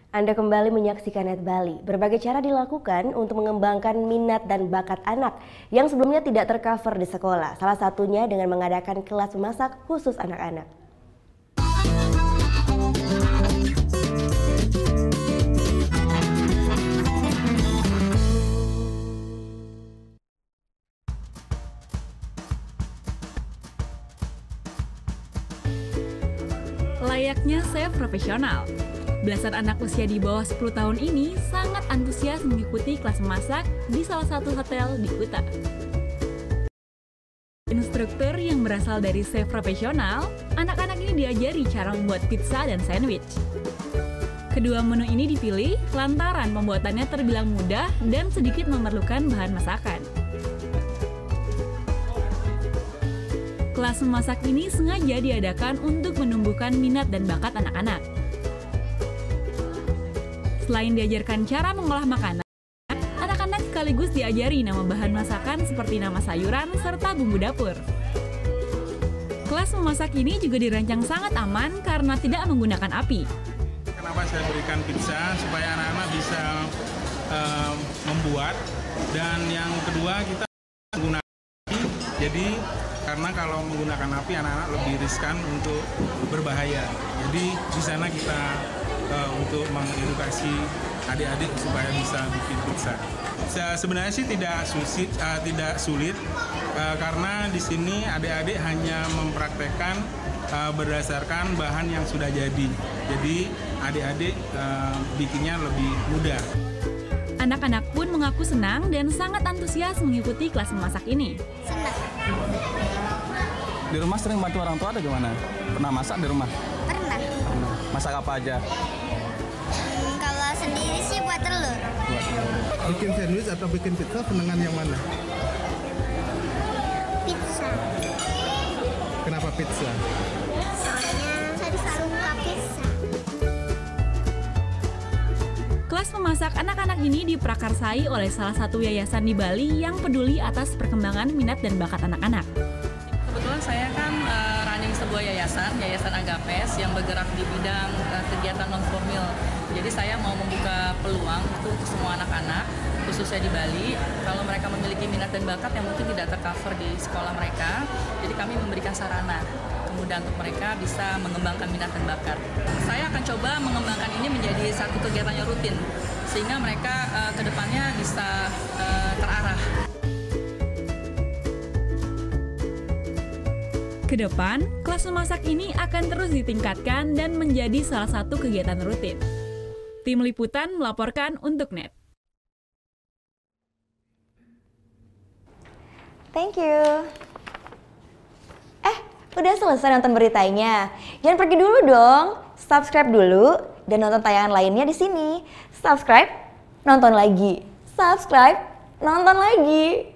Anda kembali menyaksikan Net Bali. Berbagai cara dilakukan untuk mengembangkan minat dan bakat anak yang sebelumnya tidak tercover di sekolah. Salah satunya dengan mengadakan kelas memasak khusus anak-anak. Layaknya chef profesional, belasan anak usia di bawah 10 tahun ini sangat antusias mengikuti kelas memasak di salah satu hotel di Kuta. Instruktur yang berasal dari chef profesional, anak-anak ini diajari cara membuat pizza dan sandwich. Kedua menu ini dipilih lantaran pembuatannya terbilang mudah dan sedikit memerlukan bahan masakan. Kelas memasak ini sengaja diadakan untuk menumbuhkan minat dan bakat anak-anak. Selain diajarkan cara mengolah makanan, anak-anak sekaligus diajari nama bahan masakan seperti nama sayuran serta bumbu dapur. Kelas memasak ini juga dirancang sangat aman karena tidak menggunakan api. Kenapa saya berikan pizza? Supaya anak-anak bisa membuat, dan yang kedua kita menggunakan api. Jadi karena kalau menggunakan api anak-anak lebih riskan untuk berbahaya. Jadi di sana kita untuk mengedukasi adik-adik supaya bisa bikin pizza. Sebenarnya sih tidak sulit karena di sini adik-adik hanya mempraktekkan berdasarkan bahan yang sudah jadi. Jadi adik-adik bikinnya lebih mudah. Anak-anak pun mengaku senang dan sangat antusias mengikuti kelas memasak ini. Senang. Di rumah sering bantu orang tua atau gimana? Pernah masak di rumah? Pernah. Masak apa aja? Kalau sendiri sih buat telur. Bikin sandwich atau bikin pizza senengan yang mana? Pizza. Kenapa pizza? Soalnya saya suka pizza. Kelas memasak anak-anak ini diprakarsai oleh salah satu yayasan di Bali yang peduli atas perkembangan minat dan bakat anak-anak. Kebetulan saya kan running sebuah yayasan Agapes yang bergerak di bidang kegiatan non-formal. Jadi saya mau membuka peluang itu untuk semua anak-anak, khususnya di Bali. Kalau mereka memiliki minat dan bakat yang mungkin tidak tercover di sekolah mereka, jadi kami memberikan sarana kemudahan untuk mereka bisa mengembangkan minat dan bakat. Saya akan coba mengembangkan ini menjadi satu kegiatan yang rutin, sehingga mereka ke depannya bisa terarah. Kedepan, kelas memasak ini akan terus ditingkatkan dan menjadi salah satu kegiatan rutin. Tim Liputan melaporkan untuk Net. Thank you. Udah selesai nonton beritanya? Jangan pergi dulu dong. Subscribe dulu dan nonton tayangan lainnya di sini. Subscribe, nonton lagi. Subscribe, nonton lagi.